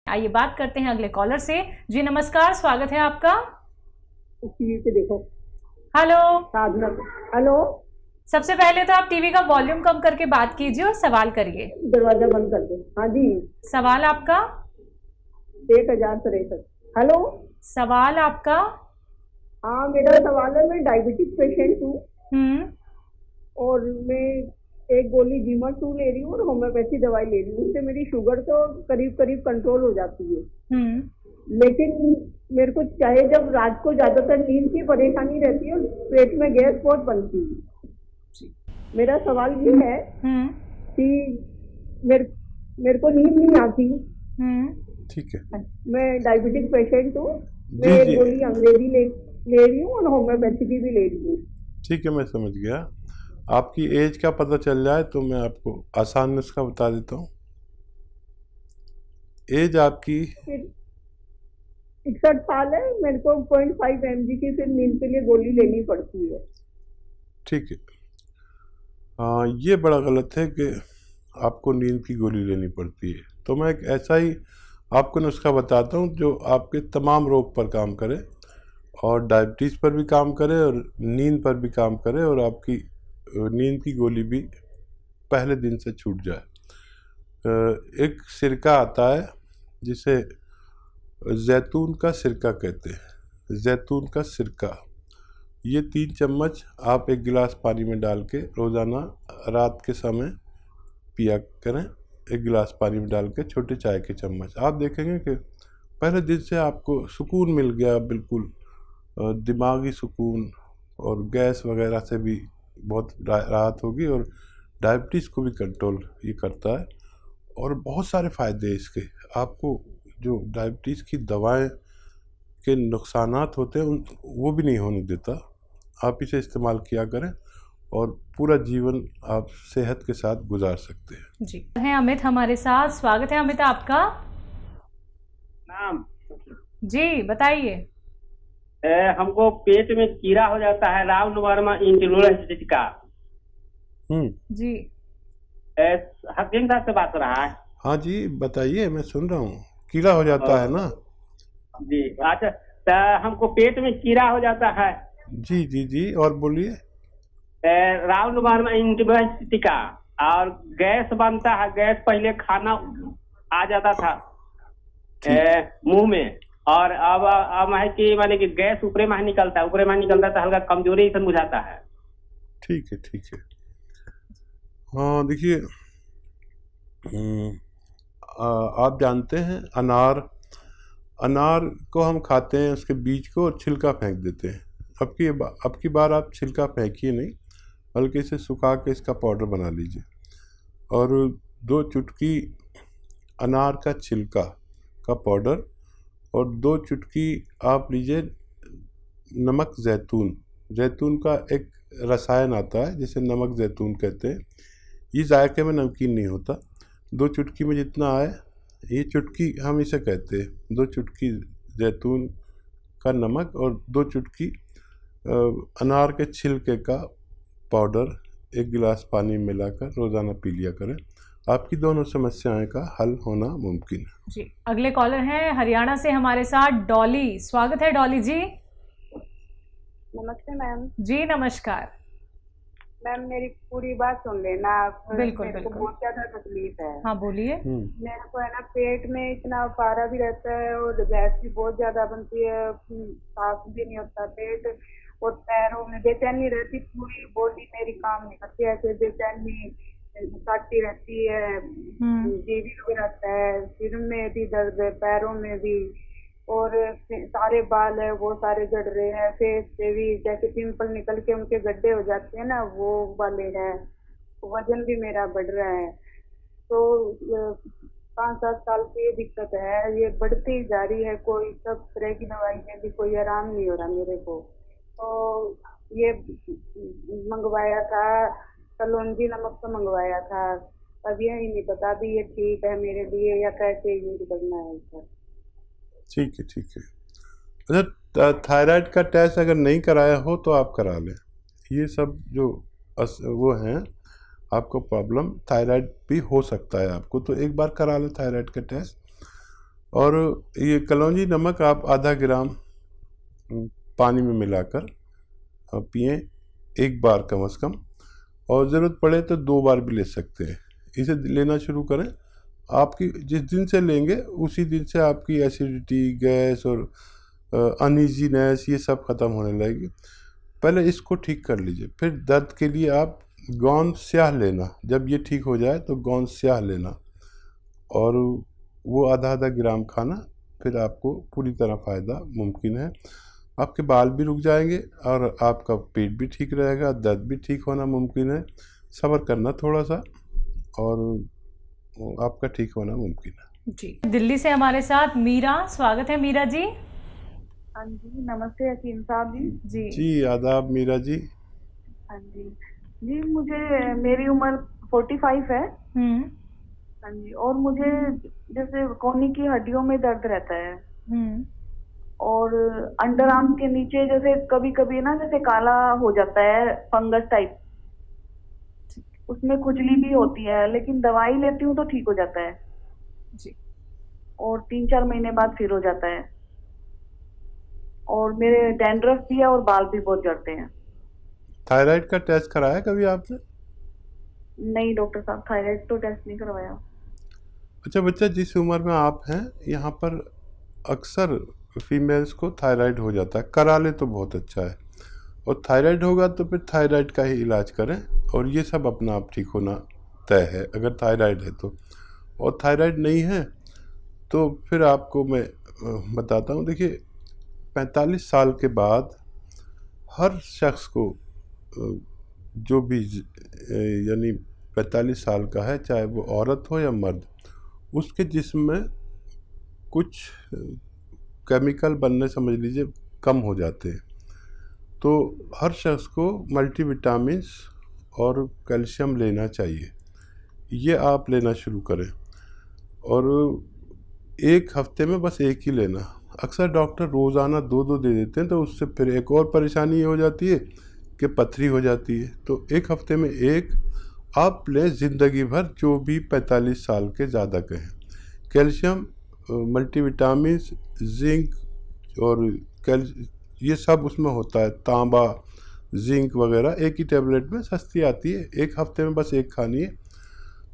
आइए बात करते हैं अगले कॉलर से। जी नमस्कार, स्वागत है आपका। टीवी पे देखो। हेलो। साधना। हेलो। सबसे पहले तो आप टीवी का वॉल्यूम कम करके बात कीजिए और सवाल करिए। दरवाजा बंद कर दे। हाँ जी। सवाल आपका। 1063। हेलो। सवाल आपका। हाँ, मेरा सवाल है, मैं डायबिटिक पेशेंट हूँ और मैं एक गोली जीमा-2 ले रही हूँ और होम्योपैथी दवाई ले रही हूँ। उससे मेरी शुगर तो करीब करीब कंट्रोल हो जाती है। लेकिन मेरे को चाहे जब रात को ज्यादातर नींद की परेशानी रहती है और पेट में गैस बहुत बनती है। मेरा सवाल ये है कि मेरे को नींद नहीं आती। ठीक है। मैं डायबिटिक पेशेंट हूँ। मैं एक गोली अंग्रेजी ले रही हूँ और होम्योपैथी की भी ले रही हूँ। ठीक है, मैं समझ गया। आपकी एज का पता चल जाए तो मैं आपको आसान नुस्खा बता देता हूँ। एज आपकी 61 साल है। मेरे को 0.5 mg की फिर नींद के लिए गोली लेनी पड़ती है। ठीक है। ये बड़ा गलत है कि आपको नींद की गोली लेनी पड़ती है। तो मैं एक ऐसा ही आपको नुस्खा बताता हूँ जो आपके तमाम रोग पर काम करे और डायबिटीज़ पर भी काम करे और नींद पर भी काम करे और आपकी नींद की गोली भी पहले दिन से छूट जाए। एक सिरका आता है जिसे जैतून का सिरका कहते हैं। जैतून का सिरका, ये 3 चम्मच आप एक गिलास पानी में डाल के रोज़ाना रात के समय पिया करें। एक गिलास पानी में डाल के छोटे चाय के चम्मच। आप देखेंगे कि पहले दिन से आपको सुकून मिल गया, बिल्कुल दिमागी सुकून, और गैस वगैरह से भी बहुत राहत होगी और डायबिटीज़ को भी कंट्रोल ये करता है और बहुत सारे फ़ायदे इसके। आपको जो डायबिटीज़ की दवाएं के नुकसानात होते हैं वो भी नहीं होने देता। आप इसे इस्तेमाल किया करें और पूरा जीवन आप सेहत के साथ गुजार सकते हैं। जी हैं अमित हमारे साथ। स्वागत है अमित आपका। नाम जी बताइए। हमको पेट में कीड़ा हो जाता है, राउंडवर्म इंटोलरेंस का। जी हकीम साहब से बात हो रहा है? हाँ जी बताइए, मैं सुन रहा हूँ। कीड़ा हो जाता है ना? जी अच्छा, तो हमको पेट में कीड़ा हो जाता है। जी जी जी, और बोलिए। राउंडवर्म इंटोलरेंस का, और गैस बनता है। गैस पहले खाना आ जाता था मुंह में, और अब है कि माने कि गैस ऊपरे में निकलता है। तो हल्का कमजोरी से बुझाता है। ठीक है ठीक है। हाँ देखिए, आप जानते हैं अनार को हम खाते हैं, उसके बीज को और छिलका फेंक देते हैं। अब की बार आप छिलका फेंकिए नहीं, बल्कि इसे सुखा के इसका पाउडर बना लीजिए और 2 चुटकी अनार का छिलका का पाउडर और 2 चुटकी आप लीजिए नमक जैतून का एक रसायन आता है जिसे नमक जैतून कहते हैं। ये जायके में नमकीन नहीं होता। 2 चुटकी में जितना आए, ये चुटकी हम इसे कहते हैं। 2 चुटकी जैतून का नमक और 2 चुटकी अनार के छिलके का पाउडर एक गिलास पानी में मिलाकर रोज़ाना पी लिया करें। आपकी दोनों समस्याएं का हल होना मुमकिन है। जी अगले कॉलर हैं हरियाणा से हमारे साथ डॉली। स्वागत है डॉली जी। नमस्ते मैम। जी नमस्कार मैम, मेरी पूरी बात सुन लेना। बिल्कुल मेरे को बहुत ज्यादा तकलीफ है। हाँ बोलिए। मेरे को है ना, पेट में इतना पारा भी रहता है और गैस भी बहुत ज्यादा बनती है। सांस भी नहीं होता पेट, और पैरों में बेचैनी रहती। पूरी बॉडी मेरी काम नहीं करती, ऐसे बेचैनी काटती रहती है। जी भी रहता है, सिर में भी दर्द है, पैरों में भी, और सारे बाल है वो सारे झड़ रहे हैं। फेस पे भी जैसे पिंपल निकल के उनके गड्ढे हो जाते हैं ना, वो वाले हैं। वजन भी मेरा बढ़ रहा है। तो 5-7 साल से ये दिक्कत है, ये बढ़ती ही जा रही है। कोई सब तरह की दवाई में भी कोई आराम नहीं हो रहा मेरे को। तो ये मंगवाया था, कलौंजी नमक तो मंगवाया था। अब ये नहीं पता भी ये ठीक है मेरे लिए या कैसे यूज करना है इसका। ठीक है ठीक है। अच्छा, थायराइड का टेस्ट अगर नहीं कराया हो तो आप करा लें। ये सब जो वो हैं, आपको प्रॉब्लम थायराइड भी हो सकता है आपको, तो एक बार करा लें थायराइड का टेस्ट। और ये कलौंजी नमक आप आधा ग्राम पानी में मिलाकर पिएं एक बार कम से कम, और ज़रूरत पड़े तो 2 बार भी ले सकते हैं। इसे लेना शुरू करें। आपकी जिस दिन से लेंगे उसी दिन से आपकी एसिडिटी, गैस और अनईजीनेस ये सब ख़त्म होने लगेगी। पहले इसको ठीक कर लीजिए, फिर दर्द के लिए आप गोंद स्याह लेना। जब ये ठीक हो जाए तो गोंद स्याह लेना और वो आधा ग्राम खाना, फिर आपको पूरी तरह फ़ायदा मुमकिन है। आपके बाल भी रुक जाएंगे और आपका पेट भी ठीक रहेगा, दर्द भी ठीक होना मुमकिन है। सब्र करना थोड़ा सा और आपका ठीक होना मुमकिन है। जी, दिल्ली से हमारे साथ मीरा, स्वागत है मीरा जी। हाँ जी, नमस्ते हकीम साहब जी। जी आदाब मीरा जी। हाँ जी जी, मेरी उम्र 45 है। हाँ जी, और मुझे जैसे कोहनी की हड्डियों में दर्द रहता है और अंडर आर्म के नीचे जैसे कभी कभी ना जैसे काला हो जाता है, फंगस टाइप, उसमें खुजली भी होती है, लेकिन दवाई लेती हूँ तो ठीक हो जाता है जी। और 3-4 महीने बाद फिर हो जाता है। और मेरे डैंड्रफ भी है और बाल भी बहुत झड़ते हैं। थायराइड का टेस्ट कराया कभी आपने? नहीं डॉक्टर साहब, थायराइड तो टेस्ट नहीं करवाया। अच्छा बच्चा, जिस उम्र में आप हैं यहाँ पर अक्सर फीमेल्स को थायराइड हो जाता है। करा ले तो बहुत अच्छा है, और थायराइड होगा तो फिर थायराइड का ही इलाज करें, और ये सब अपना आप ठीक होना तय है अगर थायराइड है तो। और थायराइड नहीं है तो फिर आपको मैं बताता हूँ। देखिए 45 साल के बाद हर शख्स को जो भी यानी 45 साल का है, चाहे वो औरत हो या मर्द, उसके जिस्म में कुछ केमिकल बनने समझ लीजिए कम हो जाते हैं। तो हर शख्स को मल्टीविटामिन्स और कैल्शियम लेना चाहिए। ये आप लेना शुरू करें, और एक हफ्ते में बस एक ही लेना। अक्सर डॉक्टर रोज़ाना 2-2 दे देते हैं, तो उससे फिर एक और परेशानी ये हो जाती है कि पथरी हो जाती है। तो एक हफ्ते में एक आप लें ज़िंदगी भर, जो भी 45 साल के ज़्यादा के हैं। कैल्शियम, मल्टीविटामिन्स, जिंक और ये सब उसमें होता है, तांबा, जिंक वगैरह एक ही टैबलेट में सस्ती आती है। एक हफ्ते में बस एक खानी है,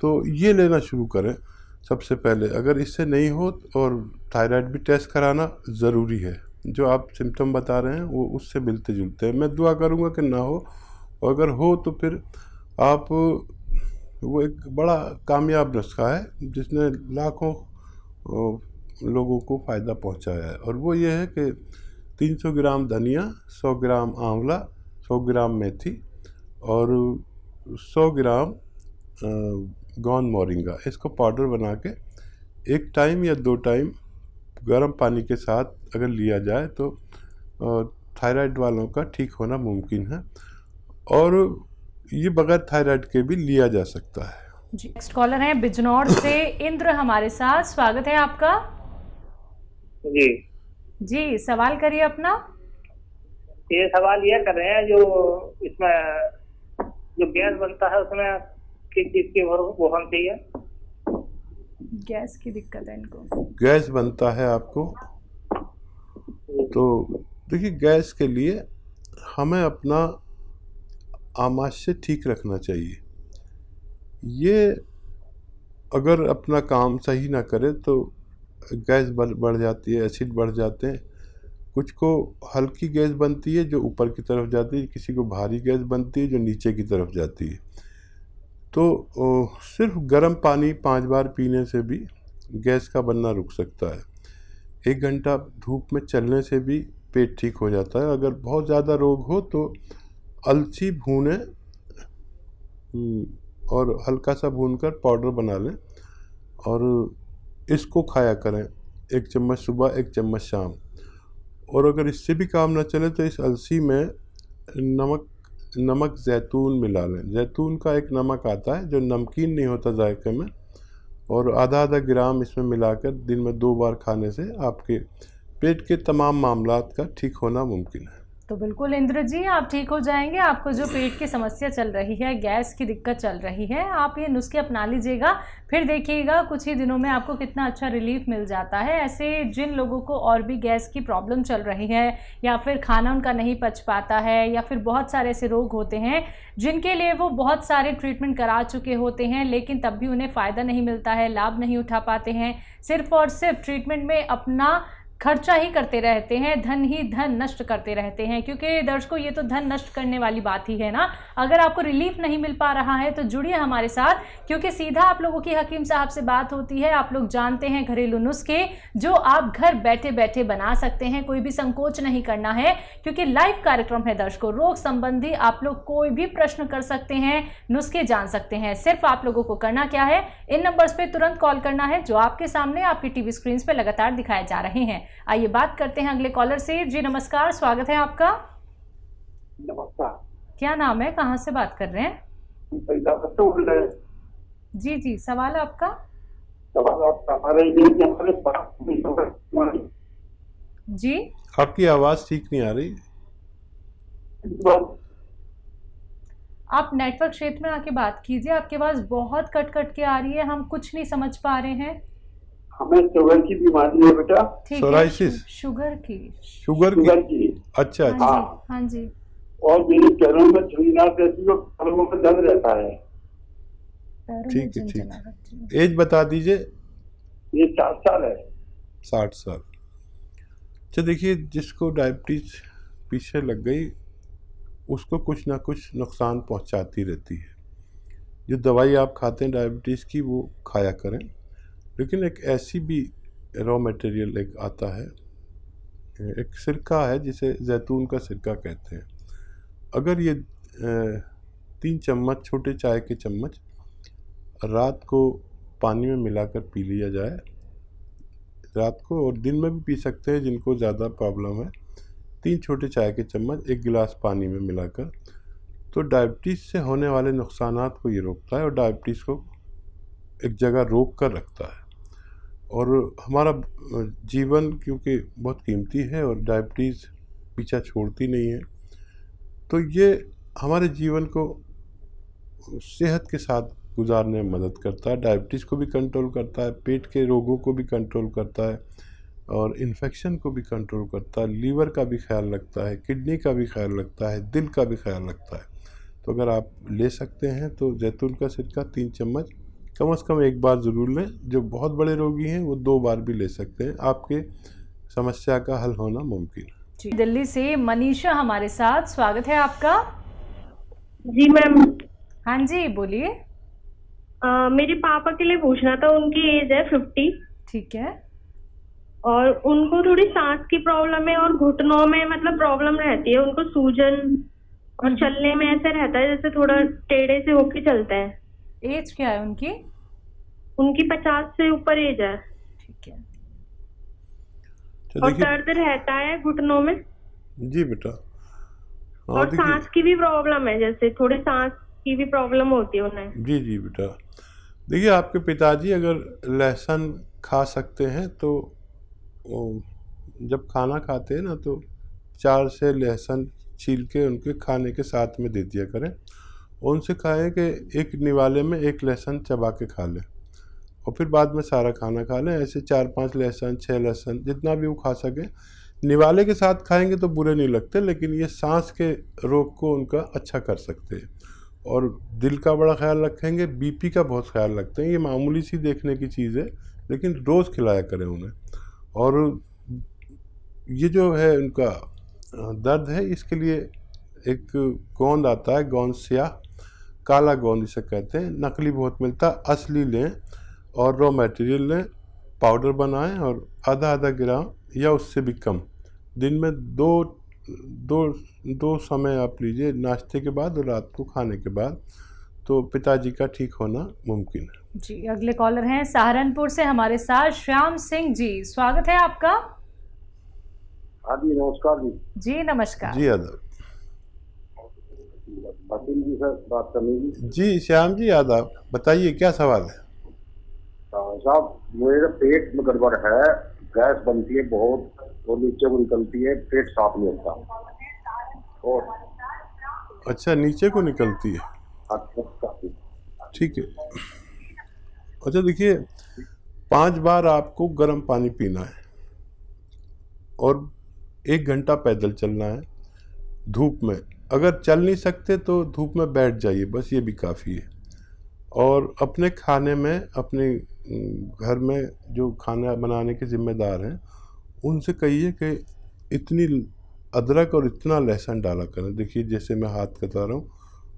तो ये लेना शुरू करें सबसे पहले। अगर इससे नहीं हो, और थायराइड भी टेस्ट कराना ज़रूरी है। जो आप सिम्टम बता रहे हैं वो उससे मिलते जुलते हैं। मैं दुआ करूँगा कि ना हो, और अगर हो तो फिर आप, वो एक बड़ा कामयाब नुस्खा है जिसने लाखों लोगों को फ़ायदा पहुंचाया है, और वो ये है कि 300 ग्राम धनिया, 100 ग्राम आंवला, 100 ग्राम मेथी और 100 ग्राम गोंद मोरिंगा, इसको पाउडर बना के 1 टाइम या 2 टाइम गर्म पानी के साथ अगर लिया जाए तो थायराइड वालों का ठीक होना मुमकिन है, और ये बगैर थायराइड के भी लिया जा सकता है। जी, नेक्स्ट कॉलर है बिजनौर से इंद्र हमारे साथ, स्वागत है आपका। जी जी, सवाल करिए अपना। ये सवाल ये कर रहे हैं, जो इसमें जो गैस बनता है उसमें किस चीज की वो होना चाहिए? गैस की दिक्कत है इनको। गैस बनता है आपको, तो देखिए गैस के लिए हमें अपना आमाशय ठीक रखना चाहिए। ये अगर अपना काम सही ना करे तो गैस बढ़ जाती है, एसिड बढ़ जाते हैं। कुछ को हल्की गैस बनती है जो ऊपर की तरफ जाती है, किसी को भारी गैस बनती है जो नीचे की तरफ जाती है। तो सिर्फ गर्म पानी 5 बार पीने से भी गैस का बनना रुक सकता है। 1 घंटा धूप में चलने से भी पेट ठीक हो जाता है। अगर बहुत ज़्यादा रोग हो तो अलसी भूनें और हल्का सा भूनकर पाउडर बना लें और इसको खाया करें, 1 चम्मच सुबह 1 चम्मच शाम। और अगर इससे भी काम ना चले तो इस अलसी में नमक जैतून मिला लें। जैतून का एक नमक आता है जो नमकीन नहीं होता जायके में, और आधा ग्राम इसमें मिलाकर दिन में 2 बार खाने से आपके पेट के तमाम मामलात का ठीक होना मुमकिन है। तो बिल्कुल इंद्र जी, आप ठीक हो जाएंगे। आपको जो पेट की समस्या चल रही है, गैस की दिक्कत चल रही है, आप ये नुस्खे अपना लीजिएगा, फिर देखिएगा कुछ ही दिनों में आपको कितना अच्छा रिलीफ मिल जाता है। ऐसे जिन लोगों को और भी गैस की प्रॉब्लम चल रही है, या फिर खाना उनका नहीं पच पाता है, या फिर बहुत सारे ऐसे रोग होते हैं जिनके लिए वो बहुत सारे ट्रीटमेंट करा चुके होते हैं, लेकिन तब भी उन्हें फ़ायदा नहीं मिलता है, लाभ नहीं उठा पाते हैं, सिर्फ और सिर्फ ट्रीटमेंट में अपना खर्चा ही करते रहते हैं, धन ही धन नष्ट करते रहते हैं। क्योंकि दर्शकों, ये तो धन नष्ट करने वाली बात ही है ना। अगर आपको रिलीफ नहीं मिल पा रहा है तो जुड़िए हमारे साथ, क्योंकि सीधा आप लोगों की हकीम साहब से बात होती है। आप लोग जानते हैं घरेलू नुस्खे जो आप घर बैठे बैठे बना सकते हैं। कोई भी संकोच नहीं करना है, क्योंकि लाइव कार्यक्रम है दर्शकों। रोग संबंधी आप लोग कोई भी प्रश्न कर सकते हैं, नुस्खे जान सकते हैं। सिर्फ आप लोगों को करना क्या है, इन नंबर्स पे तुरंत कॉल करना है जो आपके सामने आपकी टीवी स्क्रीन पे लगातार दिखाए जा रहे हैं। आइए बात करते हैं अगले कॉलर से। जी नमस्कार, स्वागत है आपका। नमस्कार। क्या नाम है, कहाँ से बात कर रहे हैं? जी जी, सवाल आपका। जी, आपकी आवाज़ ठीक नहीं आ रही। आप नेटवर्क क्षेत्र में आके बात कीजिए, आपकी आवाज़ बहुत कट कट के आ रही है, हम कुछ नहीं समझ पा रहे हैं। हमें शुगर की बीमारी है बेटा। ठीक है, सोराइसिस? शुगर की। शुगर की? अच्छा अच्छा। हाँ जी, हाँ जी। और मेरे पैरों में झुंझुनाहट रहती है, पैरों में दर्द रहता है। ठीक है, ठीक। एज बता दीजिए। ये 60 साल है। 60 साल। अच्छा, देखिए, जिसको डायबिटीज पीछे लग गई उसको कुछ ना कुछ नुकसान पहुंचाती रहती है। जो दवाई आप खाते हैं डायबिटीज़ की, वो खाया करें। लेकिन एक ऐसी भी रॉ मटेरियल एक आता है, एक सिरका है जिसे जैतून का सिरका कहते हैं। अगर ये 3 चम्मच, छोटे चाय के चम्मच, रात को पानी में मिलाकर पी लिया जाए, रात को, और दिन में भी पी सकते हैं जिनको ज़्यादा प्रॉब्लम है। 3 छोटे चाय के चम्मच 1 गिलास पानी में मिलाकर, तो डायबिटीज़ से होने वाले नुकसानात को ये रोकता है और डायबिटीज़ को एक जगह रोक कर रखता है। और हमारा जीवन क्योंकि बहुत कीमती है और डायबिटीज़ पीछा छोड़ती नहीं है, तो ये हमारे जीवन को सेहत के साथ गुजारने में मदद करता है। डायबिटीज़ को भी कंट्रोल करता है, पेट के रोगों को भी कंट्रोल करता है, और इन्फेक्शन को भी कंट्रोल करता है, लीवर का भी ख्याल रखता है, किडनी का भी ख्याल रखता है, दिल का भी ख्याल रखता है। तो अगर आप ले सकते हैं तो जैतून का सिरका 3 चम्मच कम से कम एक बार ज़रूर लें। जो बहुत बड़े रोगी हैं वो 2 बार भी ले सकते हैं, आपके समस्या का हल होना मुमकिन है। दिल्ली से मनीषा हमारे साथ, स्वागत है आपका। जी मैम। हाँ जी, बोलिए। मेरे पापा के लिए पूछना था, उनकी एज है 50। ठीक है। और उनको थोड़ी सांस की प्रॉब्लम है और घुटनों में मतलब प्रॉब्लम रहती है, उनको सूजन, और चलने में ऐसे रहता है जैसे थोड़ा टेढ़े से होके चलते हैं। एज क्या है उनकी? उनकी 50 से ऊपर एज है। ठीक है। और दर्द रहता है घुटनों में। जी बेटा। और सांस की भी प्रॉब्लम है, जैसे थोड़ी सांस की भी प्रॉब्लम होती है उन्हें। जी जी बेटा, देखिए, आपके पिताजी अगर लहसुन खा सकते हैं तो जब खाना खाते हैं ना, तो 4 से लहसुन छील के उनके खाने के साथ में दे दिया करें। उनसे खाएं कि एक निवाले में 1 लहसुन चबा के खा लें, और फिर बाद में सारा खाना खा लें। ऐसे 4-5 लहसुन, 6 लहसुन, जितना भी वो खा सके। निवाले के साथ खाएंगे तो बुरे नहीं लगते, लेकिन ये सांस के रोग को उनका अच्छा कर सकते हैं। और दिल का बड़ा ख्याल रखेंगे, बीपी का बहुत ख्याल रखते हैं। ये मामूली सी देखने की चीज़ है, लेकिन रोज़ खिलाया करें उन्हें। और ये जो है उनका दर्द है, इसके लिए एक गोंद आता है, गोंद स्याह, काला गोंद इसे कहते हैं। नकली बहुत मिलता है, असली लें और रॉ मटेरियल लें, पाउडर बनाएं, और आधा ग्राम या उससे भी कम दिन में दो समय आप लीजिए, नाश्ते के बाद और रात को खाने के बाद, तो पिताजी का ठीक होना मुमकिन है। जी, अगले कॉलर हैं सहारनपुर से हमारे साथ श्याम सिंह जी, स्वागत है आपका। हाँ जी, नमस्कार जी। जी नमस्कार। जी आदाब। वकील जी सर बात करनी जी। जी श्याम जी आदाब, बताइए क्या सवाल है? साहब, मेरे पेट में गड़बड़ है, गैस बनती है बहुत, और नीचे को निकलती है, पेट साफ नहीं होता। और अच्छा, नीचे को निकलती है। काफी ठीक है। अच्छा देखिए, 5 बार आपको गर्म पानी पीना है और 1 घंटा पैदल चलना है धूप में। अगर चल नहीं सकते तो धूप में बैठ जाइए, बस ये भी काफ़ी है। और अपने खाने में, अपने घर में जो खाना बनाने के ज़िम्मेदार हैं उनसे कहिए कि इतनी अदरक और इतना लहसुन डाला करें। देखिए जैसे मैं हाथ कटा रहा हूँ,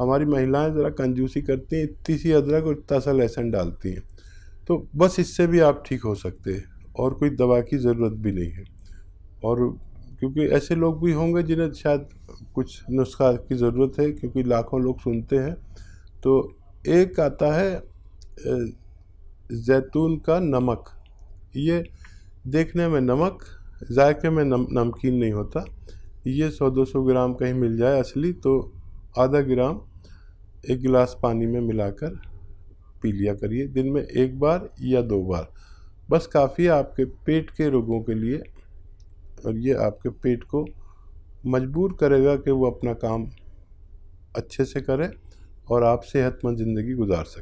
हमारी महिलाएं ज़रा कंजूसी करती हैं, इतनी सी अदरक और इतना सा लहसुन डालती हैं। तो बस इससे भी आप ठीक हो सकते हैं और कोई दवा की ज़रूरत भी नहीं है। और क्योंकि ऐसे लोग भी होंगे जिन्हें शायद कुछ नुस्खा की ज़रूरत है, क्योंकि लाखों लोग सुनते हैं। तो एक आता है जैतून का नमक। ये देखने में नमक, जायके में नमकीन नहीं होता। ये 100-200 ग्राम कहीं मिल जाए असली तो आधा ग्राम 1 गिलास पानी में मिलाकर पी लिया करिए, दिन में 1 बार या 2 बार, बस काफ़ी है आपके पेट के रोगों के लिए। और ये आपके पेट को मजबूर करेगा कि वो अपना काम अच्छे से करे और आप सेहतमंद ज़िंदगी गुजार सकें।